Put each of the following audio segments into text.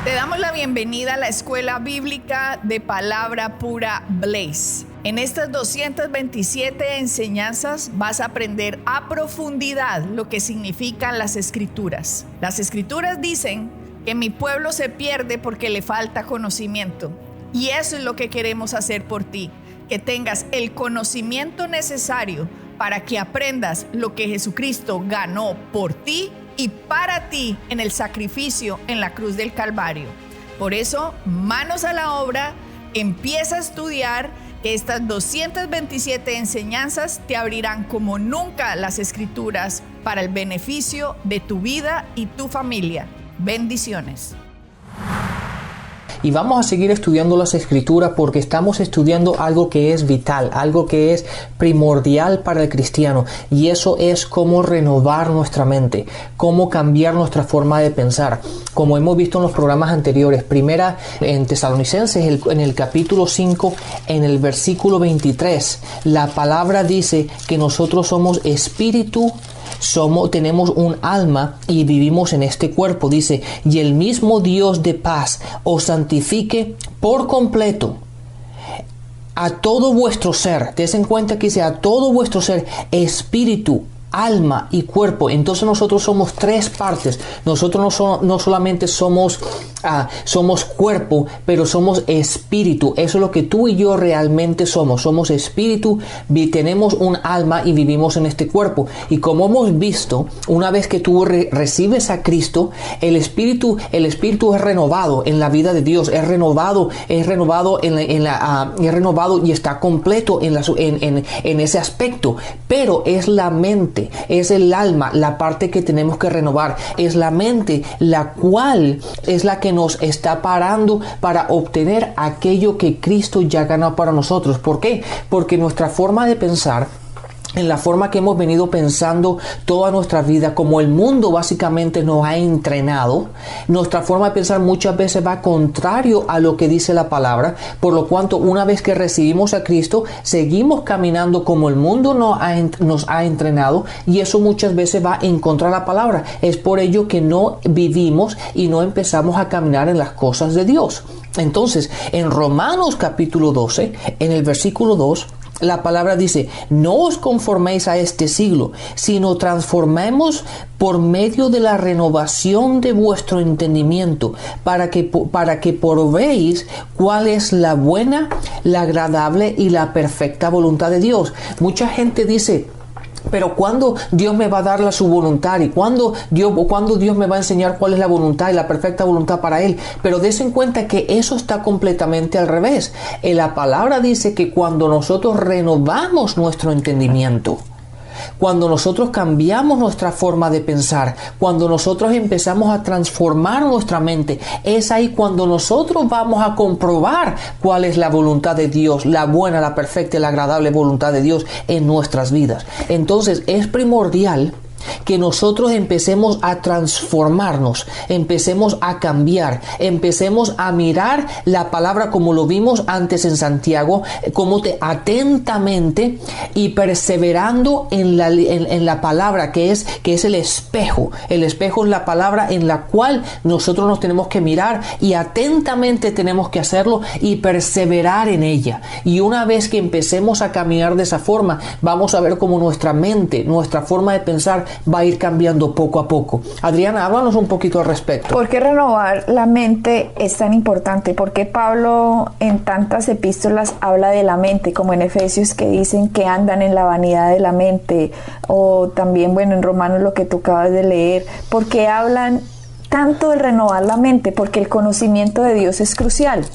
Te damos la bienvenida a la Escuela Bíblica de Palabra Pura Blaze. En estas 227 enseñanzas vas a aprender a profundidad lo que significan las Escrituras. Las Escrituras dicen que mi pueblo se pierde porque le falta conocimiento. Y eso es lo que queremos hacer por ti, que tengas el conocimiento necesario para que aprendas lo que Jesucristo ganó por ti y para ti en el sacrificio en la cruz del Calvario. Por eso, manos a la obra, empieza a estudiar, que estas 227 enseñanzas te abrirán como nunca las Escrituras para el beneficio de tu vida y tu familia. Bendiciones. Y vamos a seguir estudiando las Escrituras porque estamos estudiando algo que es vital, algo que es primordial para el cristiano, y eso es cómo renovar nuestra mente, cómo cambiar nuestra forma de pensar. Como hemos visto en los programas anteriores, primera en Tesalonicenses, en el capítulo 5, en el versículo 23, la palabra dice que nosotros somos espíritu, tenemos un alma y vivimos en este cuerpo. Dice, y el mismo Dios de paz os santifique por completo a todo vuestro ser. Des en cuenta que dice a todo vuestro ser, espíritu, alma y cuerpo. Entonces nosotros somos tres partes. Nosotros no solamente somos cuerpo, pero somos espíritu. Eso es lo que tú y yo realmente somos. Somos espíritu, tenemos un alma y vivimos en este cuerpo. Y como hemos visto, una vez que tú recibes a Cristo, el espíritu es renovado en la vida de Dios. Es renovado y está completo en ese aspecto. Pero es la mente, es el alma, la parte que tenemos que renovar. Es la mente, la cual es la que nos está parando para obtener aquello que Cristo ya ganó para nosotros. ¿Por qué? Porque nuestra forma de pensar, en la forma que hemos venido pensando toda nuestra vida, como el mundo básicamente nos ha entrenado, nuestra forma de pensar muchas veces va contrario a lo que dice la palabra, por lo cual una vez que recibimos a Cristo, seguimos caminando como el mundo nos ha entrenado, y eso muchas veces va en contra de la palabra. Es por ello que no vivimos y no empezamos a caminar en las cosas de Dios. Entonces, en Romanos capítulo 12, en el versículo 2, la palabra dice, no os conforméis a este siglo, sino transformemos por medio de la renovación de vuestro entendimiento, para que probéis cuál es la buena, la agradable y la perfecta voluntad de Dios. Mucha gente dice, pero ¿cuándo Dios me va a dar su voluntad? ¿Y cuándo Dios me va a enseñar cuál es la voluntad y la perfecta voluntad para Él? Pero des en cuenta que eso está completamente al revés. La palabra dice que cuando nosotros renovamos nuestro entendimiento, cuando nosotros cambiamos nuestra forma de pensar, cuando nosotros empezamos a transformar nuestra mente, es ahí cuando nosotros vamos a comprobar cuál es la voluntad de Dios, la buena, la perfecta y la agradable voluntad de Dios en nuestras vidas. Entonces es primordial que nosotros empecemos a transformarnos, empecemos a cambiar, empecemos a mirar la palabra como lo vimos antes en Santiago, atentamente y perseverando en la palabra que es el espejo. El espejo es la palabra en la cual nosotros nos tenemos que mirar y atentamente tenemos que hacerlo y perseverar en ella. Y una vez que empecemos a caminar de esa forma, vamos a ver cómo nuestra mente, nuestra forma de pensar va a ir cambiando poco a poco. Adriana, háblanos un poquito al respecto. ¿Por qué renovar la mente es tan importante? ¿Por qué Pablo en tantas epístolas habla de la mente, como en Efesios, que dicen que andan en la vanidad de la mente? O también, en Romanos, lo que tú acabas de leer. ¿Por qué hablan tanto de renovar la mente? Porque el conocimiento de Dios es crucial,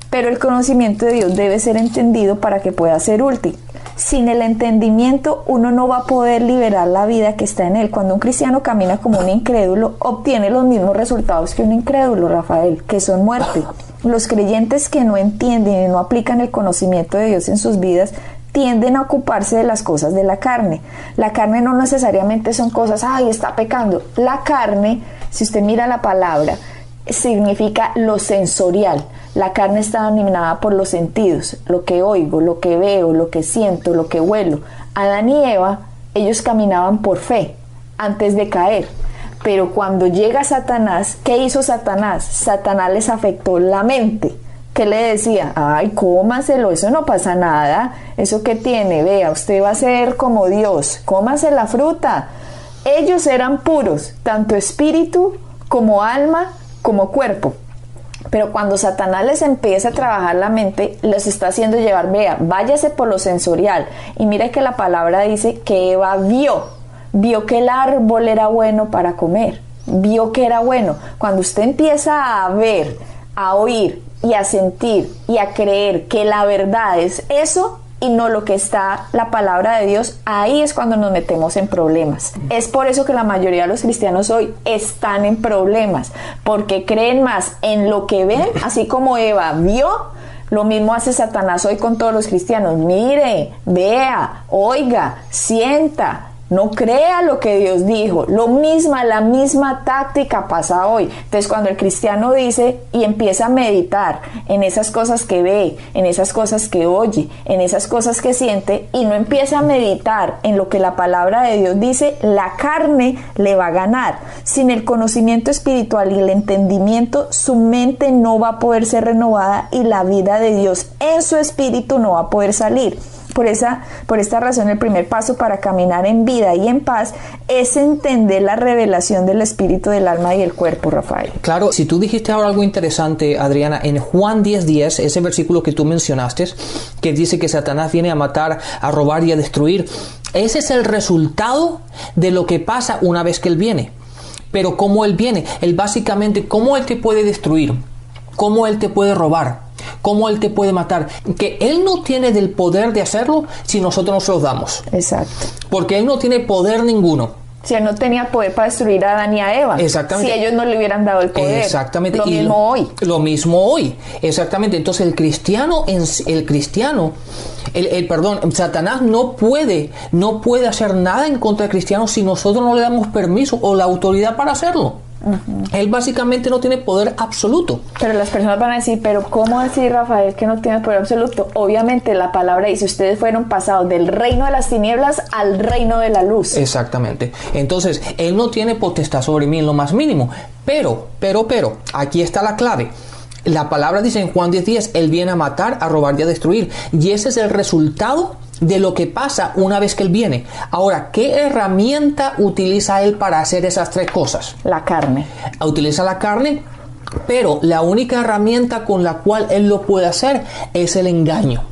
pero el conocimiento de Dios debe ser entendido para que pueda ser útil. Sin el entendimiento, uno no va a poder liberar la vida que está en él. Cuando un cristiano camina como un incrédulo, obtiene los mismos resultados que un incrédulo, Rafael, que son muerte. Los creyentes que no entienden y no aplican el conocimiento de Dios en sus vidas tienden a ocuparse de las cosas de la carne. La carne no necesariamente son cosas, está pecando. La carne, si usted mira la palabra, significa lo sensorial. La carne está dominada por los sentidos, lo que oigo, lo que veo, lo que siento, lo que huelo. Adán y Eva, ellos caminaban por fe antes de caer. Pero cuando llega Satanás, ¿qué hizo Satanás? Satanás les afectó la mente. ¿Qué le decía? Ay, cómaselo, eso no pasa nada. ¿Eso qué tiene? Vea, usted va a ser como Dios, cómase la fruta. Ellos eran puros, tanto espíritu como alma, como cuerpo. Pero cuando Satanás les empieza a trabajar la mente, los está haciendo llevar, vea, váyase por lo sensorial. Y mire que la palabra dice que Eva vio que el árbol era bueno para comer, vio que era bueno. Cuando usted empieza a ver, a oír y a sentir y a creer que la verdad es eso y no lo que está la palabra de Dios, ahí es cuando nos metemos en problemas. Es por eso que la mayoría de los cristianos hoy están en problemas, porque creen más en lo que ven, así como Eva vio. Lo mismo hace Satanás hoy con todos los cristianos. Mire, vea, oiga, sienta. No crea lo que Dios dijo. La misma táctica pasa hoy. Entonces, cuando el cristiano dice y empieza a meditar en esas cosas que ve, en esas cosas que oye, en esas cosas que siente, y no empieza a meditar en lo que la palabra de Dios dice, la carne le va a ganar. Sin el conocimiento espiritual y el entendimiento, su mente no va a poder ser renovada y la vida de Dios en su espíritu no va a poder salir. Por esta razón, el primer paso para caminar en vida y en paz es entender la revelación del espíritu, del alma y el cuerpo, Rafael. Claro, si tú dijiste ahora algo interesante, Adriana, en Juan 10:10, ese versículo que tú mencionaste, que dice que Satanás viene a matar, a robar y a destruir, ese es el resultado de lo que pasa una vez que él viene. Pero ¿cómo él viene? Él básicamente, ¿cómo él te puede destruir? ¿Cómo él te puede robar? ¿Cómo él te puede matar? Que él no tiene del poder de hacerlo si nosotros nos los damos. Exacto. Porque él no tiene poder ninguno. Si él no tenía poder para destruir a Adán y a Eva. Exactamente. Si ellos no le hubieran dado el poder. Exactamente. Lo mismo hoy. Lo mismo hoy. Exactamente. Entonces Satanás no puede hacer nada en contra del cristiano si nosotros no le damos permiso o la autoridad para hacerlo. Uh-huh. Él básicamente no tiene poder absoluto. Pero las personas van a decir, pero ¿cómo decir, Rafael, que no tiene poder absoluto? Obviamente la palabra dice, ustedes fueron pasados del reino de las tinieblas al reino de la luz. Exactamente. Entonces, él no tiene potestad sobre mí en lo más mínimo. Pero, aquí está la clave. La palabra dice en Juan 10:10, él viene a matar, a robar y a destruir. Y ese es el resultado de lo que pasa una vez que él viene. Ahora, ¿qué herramienta utiliza él para hacer esas tres cosas? La carne. Utiliza la carne, pero la única herramienta con la cual él lo puede hacer es el engaño.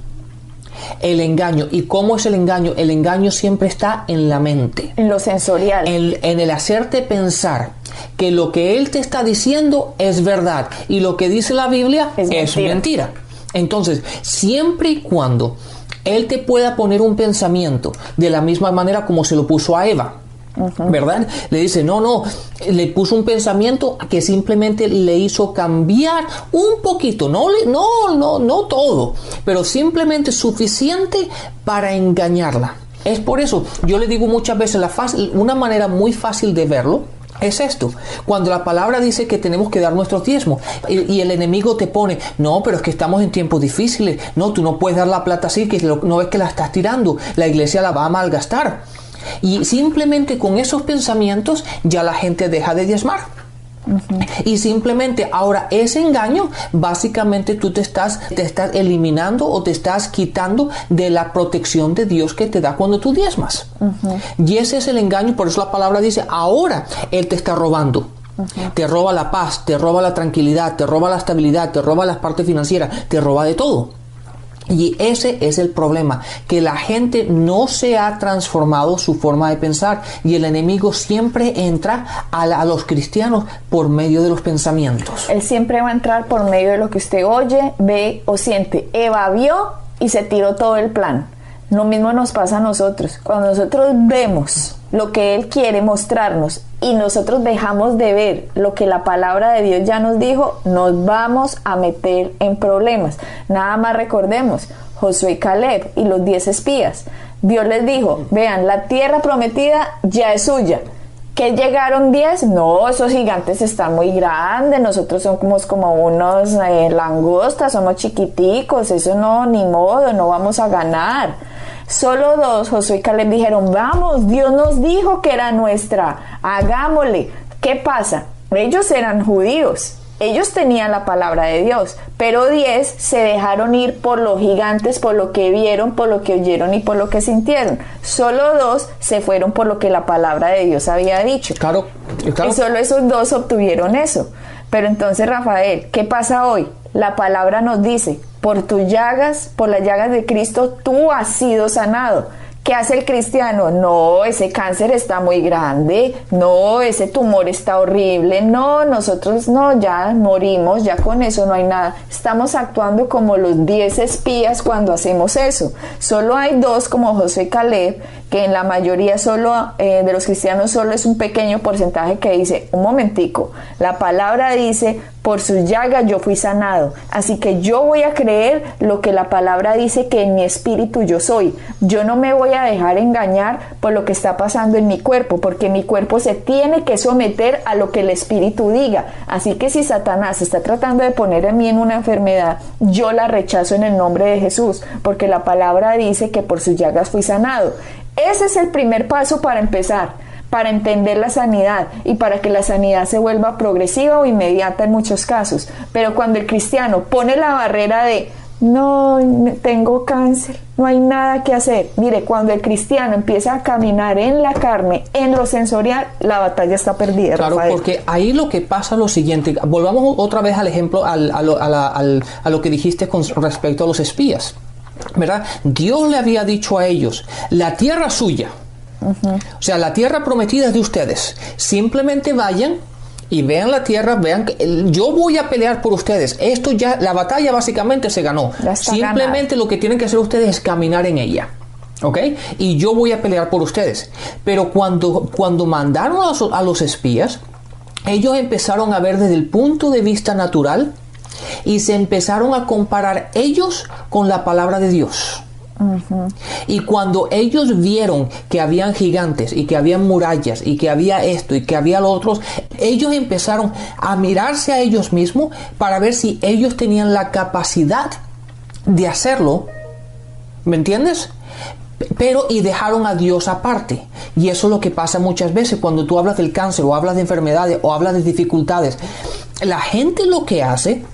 El engaño. ¿Y cómo es el engaño? El engaño siempre está en la mente. En lo sensorial. En el hacerte pensar que lo que él te está diciendo es verdad y lo que dice la Biblia es mentira. Entonces, siempre y cuando él te pueda poner un pensamiento de la misma manera como se lo puso a Eva, uh-huh, ¿verdad? Le dice, no, le puso un pensamiento que simplemente le hizo cambiar un poquito, no todo, pero simplemente suficiente para engañarla. Es por eso, yo le digo muchas veces, una manera muy fácil de verlo es esto, cuando la palabra dice que tenemos que dar nuestros diezmos y el enemigo te pone, no, pero es que estamos en tiempos difíciles, no, tú no puedes dar la plata así, que no ves que la estás tirando, la iglesia la va a malgastar. Y simplemente con esos pensamientos ya la gente deja de diezmar. Uh-huh. Y simplemente ahora ese engaño, básicamente tú te estás eliminando o te estás quitando de la protección de Dios que te da cuando tú diezmas. Uh-huh. Y ese es el engaño, por eso la palabra dice, ahora Él te está robando. Uh-huh. Te roba la paz, te roba la tranquilidad, te roba la estabilidad, te roba las partes financieras, te roba de todo. Y ese es el problema, que la gente no se ha transformado su forma de pensar y el enemigo siempre entra a los cristianos por medio de los pensamientos. Él siempre va a entrar por medio de lo que usted oye, ve o siente. Eva vio y se tiró todo el plan. Lo mismo nos pasa a nosotros. Cuando nosotros vemos lo que Él quiere mostrarnos y nosotros dejamos de ver lo que la palabra de Dios ya nos dijo, nos vamos a meter en problemas. Nada más recordemos, Josué y Caleb y los 10 espías. Dios les dijo, vean, la tierra prometida ya es suya. ¿Que llegaron 10? No, esos gigantes están muy grandes, nosotros somos como unos langostas, somos chiquiticos, eso no, ni modo, no vamos a ganar. Solo 2, Josué y Caleb, dijeron, vamos, Dios nos dijo que era nuestra, hagámosle. ¿Qué pasa? Ellos eran judíos. Ellos tenían la palabra de Dios, pero 10 se dejaron ir por los gigantes, por lo que vieron, por lo que oyeron y por lo que sintieron. Solo 2 se fueron por lo que la palabra de Dios había dicho. Claro. Y solo esos 2 obtuvieron eso. Pero entonces, Rafael, ¿qué pasa hoy? La palabra nos dice, por tus llagas, por las llagas de Cristo, tú has sido sanado. ¿Qué hace el cristiano? No, ese cáncer está muy grande, no, ese tumor está horrible, no, nosotros no, ya morimos, ya con eso no hay nada. Estamos actuando como los 10 espías cuando hacemos eso. Solo hay 2 como Josué y Caleb, que en la mayoría solo de los cristianos solo es un pequeño porcentaje que dice, un momentico, la palabra dice, por sus llagas yo fui sanado, así que yo voy a creer lo que la palabra dice que en mi espíritu yo soy. Yo no me voy a dejar engañar por lo que está pasando en mi cuerpo, porque mi cuerpo se tiene que someter a lo que el espíritu diga. Así que si Satanás está tratando de poner a mí en una enfermedad, yo la rechazo en el nombre de Jesús, porque la palabra dice que por sus llagas fui sanado. Ese es el primer paso para empezar, para entender la sanidad y para que la sanidad se vuelva progresiva o inmediata en muchos casos. Pero cuando el cristiano pone la barrera de no, tengo cáncer, no hay nada que hacer. Mire, cuando el cristiano empieza a caminar en la carne, en lo sensorial, la batalla está perdida. Claro, Rafael. porque ahí lo que pasa es lo siguiente. Volvamos otra vez al ejemplo, a lo que dijiste con respecto a los espías, ¿verdad? Dios le había dicho a ellos, la tierra suya, o sea, la tierra prometida es de ustedes. Simplemente vayan y vean la tierra, vean que yo voy a pelear por ustedes. Esto ya, la batalla básicamente se ganó. Simplemente lo que tienen que hacer ustedes es caminar en ella. ¿Ok? Y yo voy a pelear por ustedes. Pero cuando mandaron a los espías, ellos empezaron a ver desde el punto de vista natural y se empezaron a comparar ellos con la palabra de Dios. Y cuando ellos vieron que habían gigantes y que habían murallas y que había esto y que había lo otro, ellos empezaron a mirarse a ellos mismos para ver si ellos tenían la capacidad de hacerlo. ¿Me entiendes? Pero y dejaron a Dios aparte. Y eso es lo que pasa muchas veces cuando tú hablas del cáncer o hablas de enfermedades o hablas de dificultades. La gente lo que hace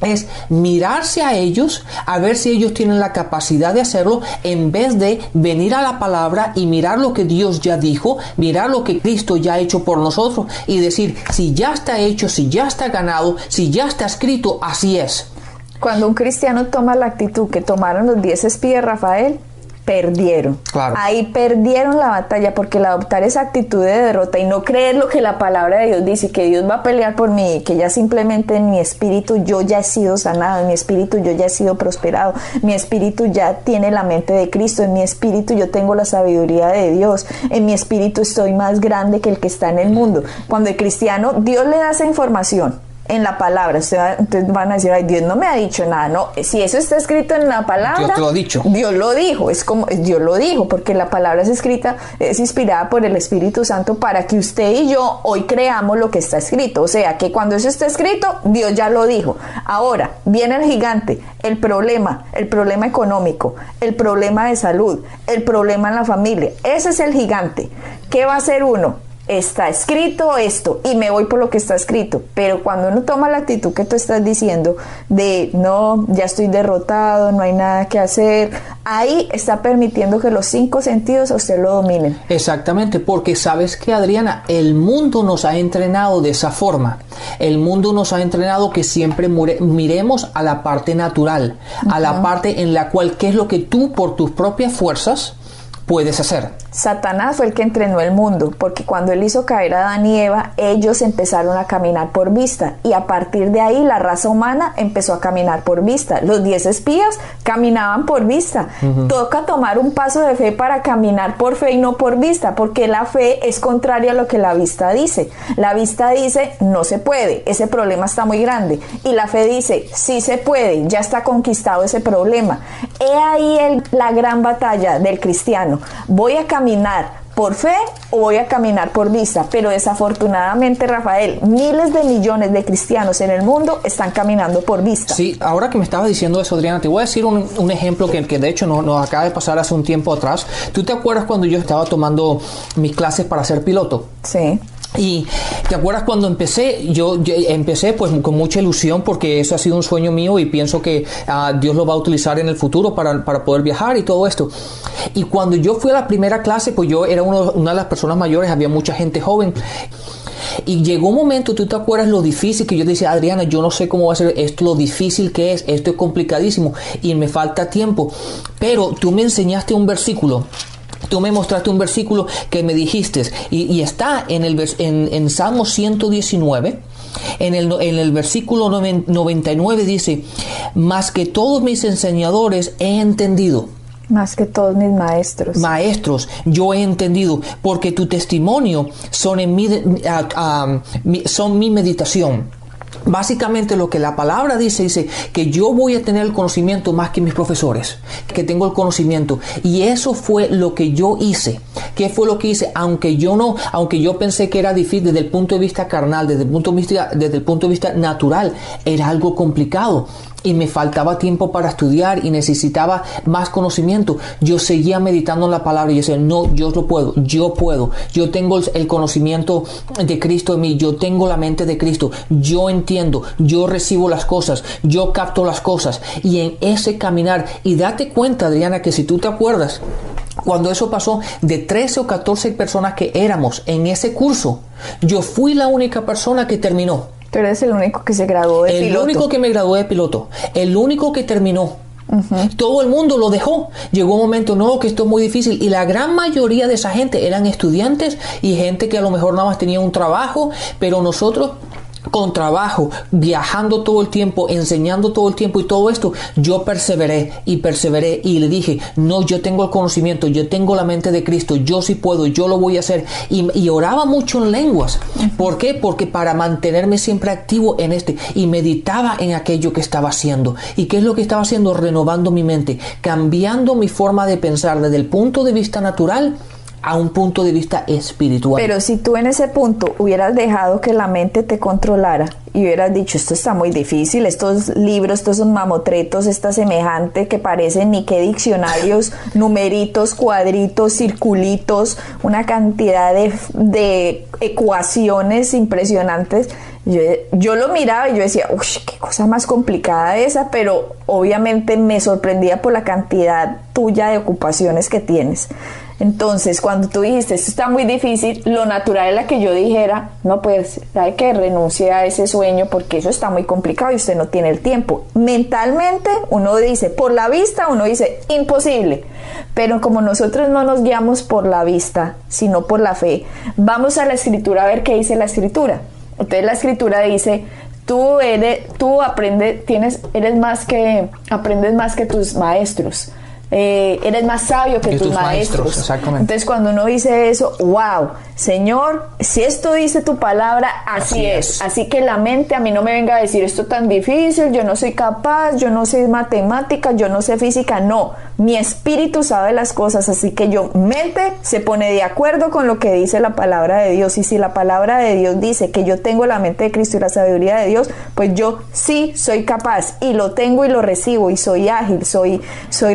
es mirarse a ellos, a ver si ellos tienen la capacidad de hacerlo, en vez de venir a la palabra y mirar lo que Dios ya dijo, mirar lo que Cristo ya ha hecho por nosotros y decir, si ya está hecho, si ya está ganado, si ya está escrito, así es. Cuando un cristiano toma la actitud que tomaron los 10 espías, Rafael, perdieron. Claro. Ahí perdieron la batalla, porque el adoptar esa actitud de derrota y no creer lo que la palabra de Dios dice, que Dios va a pelear por mí, que ya simplemente en mi espíritu yo ya he sido sanado, en mi espíritu yo ya he sido prosperado, mi espíritu ya tiene la mente de Cristo, en mi espíritu yo tengo la sabiduría de Dios, en mi espíritu estoy más grande que el que está en el mundo. Cuando el cristiano, Dios le da esa información en la palabra, entonces van a decir, ay, Dios no me ha dicho nada. No, si eso está escrito en la palabra, Dios te lo ha dicho. Dios lo dijo, es como Dios lo dijo, porque la palabra es escrita, es inspirada por el Espíritu Santo para que usted y yo hoy creamos lo que está escrito. O sea, que cuando eso está escrito, Dios ya lo dijo. Ahora, viene el gigante, el problema económico, el problema de salud, el problema en la familia. Ese es el gigante. ¿Qué va a hacer uno? Está escrito esto y me voy por lo que está escrito. Pero cuando uno toma la actitud que tú estás diciendo de no, ya estoy derrotado, no hay nada que hacer, ahí está permitiendo que los 5 sentidos a usted lo dominen. Exactamente, porque sabes que, Adriana, el mundo nos ha entrenado de esa forma. El mundo nos ha entrenado que siempre miremos a la parte natural, a la parte en la cual qué es lo que tú por tus propias fuerzas puedes hacer. Satanás fue el que entrenó el mundo, porque cuando él hizo caer a Adán y Eva, ellos empezaron a caminar por vista, y a partir de ahí la raza humana empezó a caminar por vista. Los 10 espías caminaban por vista. Toca tomar un paso de fe para caminar por fe y no por vista, porque la fe es contraria a lo que la vista dice. La vista dice, no se puede, ese problema está muy grande, y la fe dice, sí se puede, ya está conquistado ese problema. He ahí la gran batalla del cristiano. Voy a caminar por fe o voy a caminar por vista? Pero desafortunadamente, Rafael, miles de millones de cristianos en el mundo están caminando por vista. Sí, ahora que me estabas diciendo eso, Adriana, te voy a decir un ejemplo que de hecho nos acaba de pasar hace un tiempo atrás. ¿Tú te acuerdas cuando yo estaba tomando mis clases para ser piloto? Sí. Y te acuerdas cuando empecé, yo empecé pues con mucha ilusión, porque eso ha sido un sueño mío y pienso que Dios lo va a utilizar en el futuro para poder viajar y todo esto. Y cuando yo fui a la primera clase, pues yo era una de las personas mayores, había mucha gente joven. Y llegó un momento, ¿tú te acuerdas lo difícil que yo decía, Adriana, yo no sé cómo va a ser esto, lo difícil que es, esto es complicadísimo y me falta tiempo? Pero tú me enseñaste un versículo. Tú me mostraste un versículo que me dijiste y está en Salmo 119, en el versículo 99 dice, más que todos mis enseñadores he entendido. Más que todos mis maestros. Maestros, yo he entendido, porque tu testimonio son mi meditación. Básicamente lo que la palabra dice que yo voy a tener el conocimiento más que mis profesores, que tengo el conocimiento, y eso fue lo que yo hice. ¿Qué fue lo que hice? Aunque yo pensé que era difícil desde el punto de vista carnal, desde el punto de vista natural, era algo complicado. Y me faltaba tiempo para estudiar y necesitaba más conocimiento. Yo seguía meditando en la palabra y decía, no, yo puedo, yo tengo el conocimiento de Cristo en mí, yo tengo la mente de Cristo, yo entiendo, yo recibo las cosas, yo capto las cosas. Y en ese caminar, y date cuenta, Adriana, que si tú te acuerdas, cuando eso pasó, de 13 o 14 personas que éramos en ese curso, yo fui la única persona que terminó. Tú eres el único que se graduó de piloto. El único que me gradué de piloto. El único que terminó. Todo el mundo lo dejó. Llegó un momento, no, que esto es muy difícil. Y la gran mayoría de esa gente eran estudiantes y gente que a lo mejor nada más tenía un trabajo. Pero nosotros, con trabajo, viajando todo el tiempo, enseñando todo el tiempo y todo esto, yo perseveré y le dije, no, yo tengo el conocimiento, yo tengo la mente de Cristo, yo sí puedo, yo lo voy a hacer. Y oraba mucho en lenguas. ¿Por qué? Porque para mantenerme siempre activo en y meditaba en aquello que estaba haciendo. ¿Y qué es lo que estaba haciendo? Renovando mi mente, cambiando mi forma de pensar desde el punto de vista natural a un punto de vista espiritual. Pero si tú en ese punto hubieras dejado que la mente te controlara y hubieras dicho, esto está muy difícil, estos libros, estos son mamotretos, esta semejante que parecen ni qué diccionarios, numeritos, cuadritos, circulitos, una cantidad de ecuaciones impresionantes. Yo lo miraba y yo decía, uy, qué cosa más complicada esa, pero obviamente me sorprendía por la cantidad tuya de ocupaciones que tienes. Entonces, cuando tú dijiste, esto está muy difícil, lo natural era que yo dijera, no, pues hay que renunciar a ese sueño porque eso está muy complicado y usted no tiene el tiempo. Mentalmente uno dice, por la vista uno dice, imposible. Pero como nosotros no nos guiamos por la vista, sino por la fe, vamos a la Escritura a ver qué dice la Escritura. Entonces la Escritura dice, aprendes más que tus maestros. Eres más sabio que tus maestros. Exactamente. Entonces cuando uno dice eso, wow, Señor, si esto dice tu palabra, así es. Así que la mente a mí no me venga a decir esto tan difícil, yo no soy capaz, yo no sé matemáticas, yo no sé física. No, mi espíritu sabe las cosas, así que mente se pone de acuerdo con lo que dice la palabra de Dios. Y si la palabra de Dios dice que yo tengo la mente de Cristo y la sabiduría de Dios, pues yo sí soy capaz y lo tengo y lo recibo y soy ágil, soy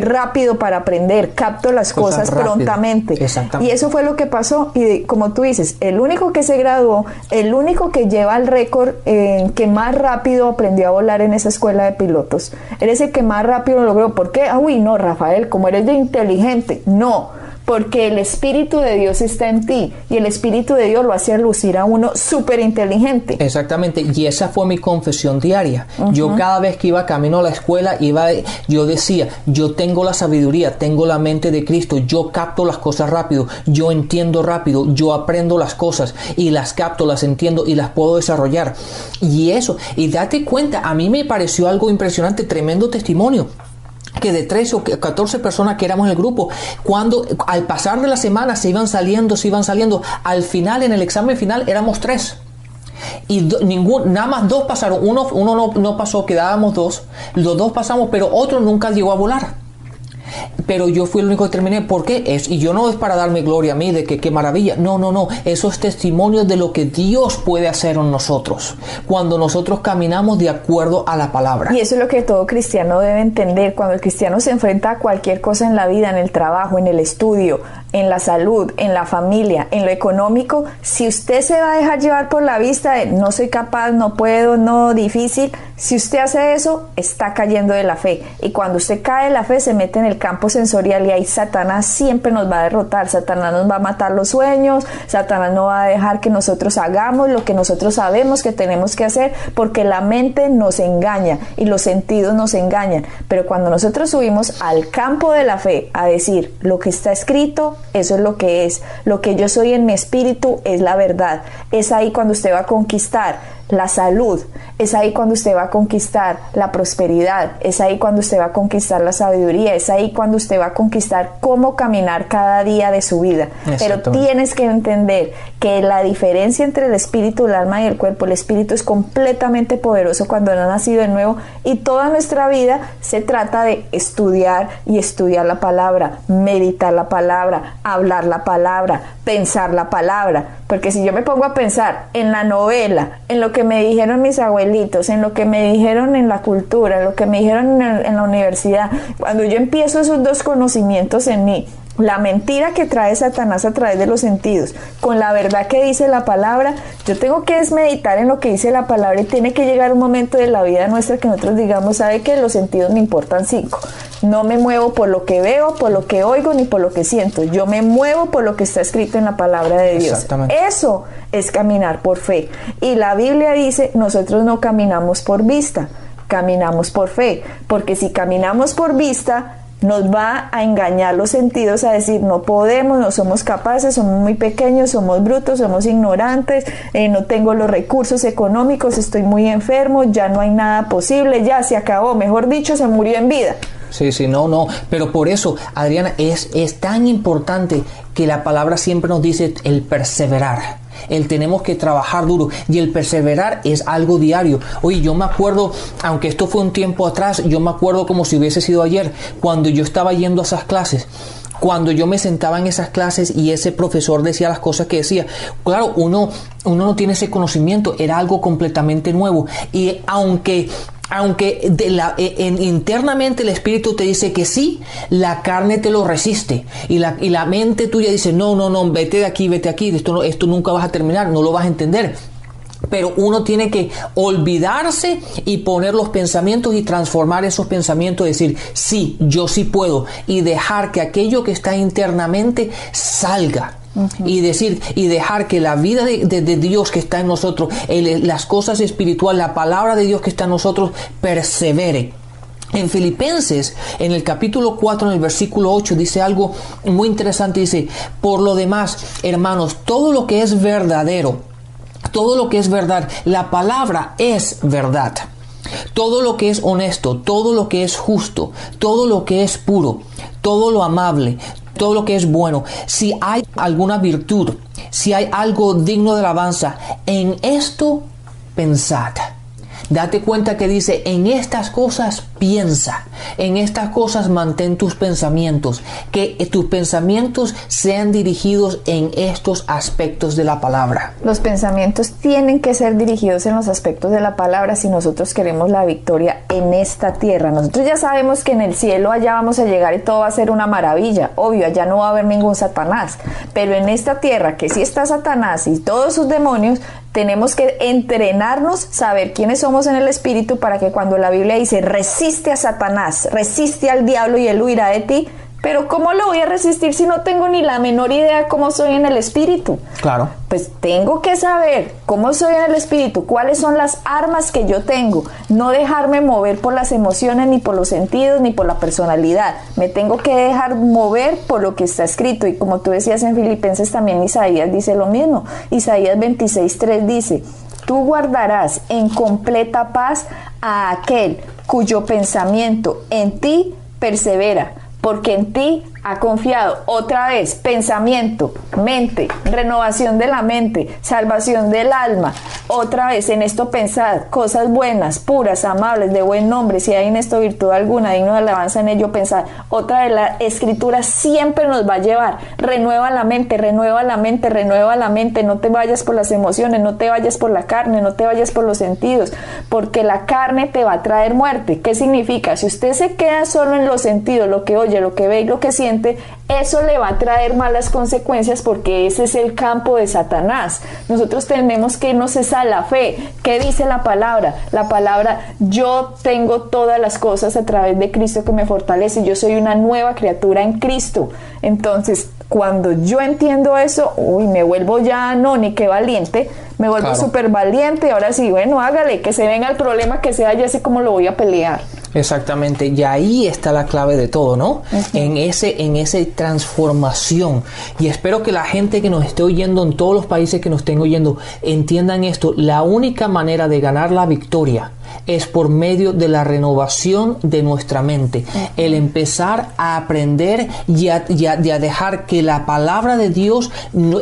rápido para aprender, capto las cosas prontamente. Y eso fue lo que pasó. Y como tú dices, el único que se graduó, el único que lleva el récord que más rápido aprendió a volar en esa escuela de pilotos, eres el que más rápido lo logró. ¿Por qué? Uy, no, Rafael, como eres de inteligente. No, porque el Espíritu de Dios está en ti y el Espíritu de Dios lo hace lucir a uno súper inteligente. Exactamente, y esa fue mi confesión diaria. Yo cada vez que iba camino a la escuela, yo decía, yo tengo la sabiduría, tengo la mente de Cristo, yo capto las cosas rápido, yo entiendo rápido, yo aprendo las cosas y las capto, las entiendo y las puedo desarrollar. Y date cuenta, a mí me pareció algo impresionante, tremendo testimonio, que de 13 o 14 personas que éramos en el grupo, cuando al pasar de la semana se iban saliendo, al final, en el examen final, éramos 3. Y nada más 2 pasaron, uno no pasó, quedábamos 2, los 2 pasamos, pero otro nunca llegó a volar. pero yo fui el único que terminé. ¿Por qué? Y yo no es para darme gloria a mí de que qué maravilla. No. Eso es testimonio de lo que Dios puede hacer en nosotros cuando nosotros caminamos de acuerdo a la palabra. Y eso es lo que todo cristiano debe entender. Cuando el cristiano se enfrenta a cualquier cosa en la vida, en el trabajo, en el estudio, en la salud, en la familia, en lo económico, si usted se va a dejar llevar por la vista de no soy capaz, no puedo, no, difícil, si usted hace eso, está cayendo de la fe. Y cuando usted cae de la fe, se mete en el campo sensorial y ahí Satanás siempre nos va a derrotar. Satanás nos va a matar los sueños, Satanás no va a dejar que nosotros hagamos lo que nosotros sabemos que tenemos que hacer, porque la mente nos engaña y los sentidos nos engañan. Pero cuando nosotros subimos al campo de la fe a decir lo que está escrito, eso es lo que es. Lo que yo soy en mi espíritu es la verdad. Es ahí cuando usted va a conquistar la salud, es ahí cuando usted va a conquistar la prosperidad, es ahí cuando usted va a conquistar la sabiduría, es ahí cuando usted va a conquistar cómo caminar cada día de su vida. Pero tienes que entender que la diferencia entre el espíritu, el alma y el cuerpo, el espíritu es completamente poderoso cuando no ha nacido de nuevo, y toda nuestra vida se trata de estudiar y estudiar la palabra, meditar la palabra, hablar la palabra, pensar la palabra. Porque si yo me pongo a pensar en la novela, en lo que me dijeron mis abuelitos, en lo que me dijeron en la cultura, en lo que me dijeron en la universidad, cuando yo empiezo esos dos conocimientos en mí, la mentira que trae Satanás a través de los sentidos, con la verdad que dice la palabra, yo tengo que meditar en lo que dice la palabra, y tiene que llegar un momento de la vida nuestra que nosotros digamos, sabe que los sentidos me importan 5. No me muevo por lo que veo, por lo que oigo, ni por lo que siento. Yo me muevo por lo que está escrito en la palabra de Dios. Eso es caminar por fe. Y la Biblia dice, nosotros no caminamos por vista, caminamos por fe. Porque si caminamos por vista, nos va a engañar los sentidos a decir no podemos, no somos capaces, somos muy pequeños, somos brutos, somos ignorantes, no tengo los recursos económicos, estoy muy enfermo, ya no hay nada posible, ya se acabó, mejor dicho, se murió en vida. Sí, no, pero por eso, Adriana, es tan importante que la palabra siempre nos dice el perseverar. Tenemos que trabajar duro, y el perseverar es algo diario. Oye, yo me acuerdo, aunque esto fue un tiempo atrás, yo me acuerdo como si hubiese sido ayer, cuando yo estaba yendo a esas clases. Cuando yo me sentaba en esas clases y ese profesor decía las cosas que decía, claro, uno no tiene ese conocimiento, era algo completamente nuevo. Y aunque internamente el espíritu te dice que sí, la carne te lo resiste, y la mente tuya dice no, vete de aquí, esto nunca vas a terminar, no lo vas a entender. Pero uno tiene que olvidarse y poner los pensamientos y transformar esos pensamientos, decir sí, yo sí puedo, y dejar que aquello que está internamente salga. Y dejar que la vida de Dios que está en nosotros, las cosas espirituales, la palabra de Dios que está en nosotros, persevere. En Filipenses, en el capítulo 4, en el versículo 8, dice algo muy interesante. Dice, por lo demás, hermanos, todo lo que es verdadero, todo lo que es verdad, la palabra es verdad. Todo lo que es honesto, todo lo que es justo, todo lo que es puro, todo lo amable, todo lo que es bueno, si hay alguna virtud, si hay algo digno de alabanza, en esto pensad. Date cuenta que dice, en estas cosas piensa, en estas cosas mantén tus pensamientos, que tus pensamientos sean dirigidos en estos aspectos de la palabra. Los pensamientos tienen que ser dirigidos en los aspectos de la palabra si nosotros queremos la victoria en esta tierra. Nosotros ya sabemos que en el cielo allá vamos a llegar y todo va a ser una maravilla, obvio, allá no va a haber ningún Satanás, pero en esta tierra que sí está Satanás y todos sus demonios, tenemos que entrenarnos, saber quiénes somos en el espíritu, para que cuando la Biblia dice resiste a Satanás, resiste al diablo y él huirá de ti, pero ¿cómo lo voy a resistir si no tengo ni la menor idea cómo soy en el espíritu? Claro. Pues tengo que saber cómo soy en el espíritu, cuáles son las armas que yo tengo, no dejarme mover por las emociones, ni por los sentidos, ni por la personalidad. Me tengo que dejar mover por lo que está escrito, y como tú decías en Filipenses, también Isaías dice lo mismo. Isaías 26:3 dice, tú guardarás en completa paz a aquel cuyo pensamiento en ti persevera, porque en ti ha confiado. Otra vez, pensamiento, mente, renovación de la mente, salvación del alma. Otra vez, en esto pensad, cosas buenas, puras, amables, de buen nombre, si hay en esto virtud alguna, digno de alabanza, en ello pensad. Otra vez, la escritura siempre nos va a llevar, renueva la mente, renueva la mente, renueva la mente, no te vayas por las emociones, no te vayas por la carne, no te vayas por los sentidos, porque la carne te va a traer muerte. ¿Qué significa? Si usted se queda solo en los sentidos, lo que oye, lo que ve y lo que siente, eso le va a traer malas consecuencias, porque ese es el campo de Satanás. Nosotros tenemos que irnos a la fe. ¿Qué dice la palabra? La palabra: yo tengo todas las cosas a través de Cristo que me fortalece, yo soy una nueva criatura en Cristo. Entonces, cuando yo entiendo eso, me vuelvo ya, no, ni qué valiente, me vuelvo súper valiente. Ahora sí, bueno, hágale, que se venga el problema, que sea, ya sé cómo lo voy a pelear. Exactamente, y ahí está la clave de todo, ¿no? En esa transformación. Y espero que la gente que nos esté oyendo, en todos los países que nos estén oyendo, entiendan esto. La única manera de ganar la victoria es por medio de la renovación de nuestra mente. El empezar a aprender y a dejar que la palabra de Dios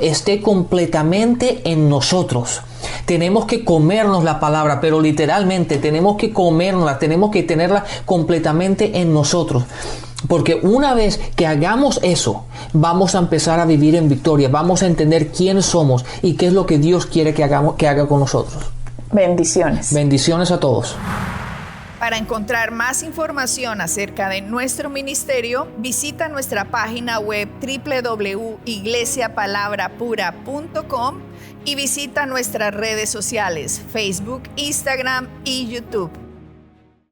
esté completamente en nosotros. Tenemos que comernos la palabra, pero literalmente tenemos que comerla, tenemos que tenerla completamente en nosotros. Porque una vez que hagamos eso, vamos a empezar a vivir en victoria, vamos a entender quién somos y qué es lo que Dios quiere que haga con nosotros. Bendiciones. Bendiciones a todos. Para encontrar más información acerca de nuestro ministerio, visita nuestra página web www.iglesiapalabrapura.com y visita nuestras redes sociales, Facebook, Instagram y YouTube.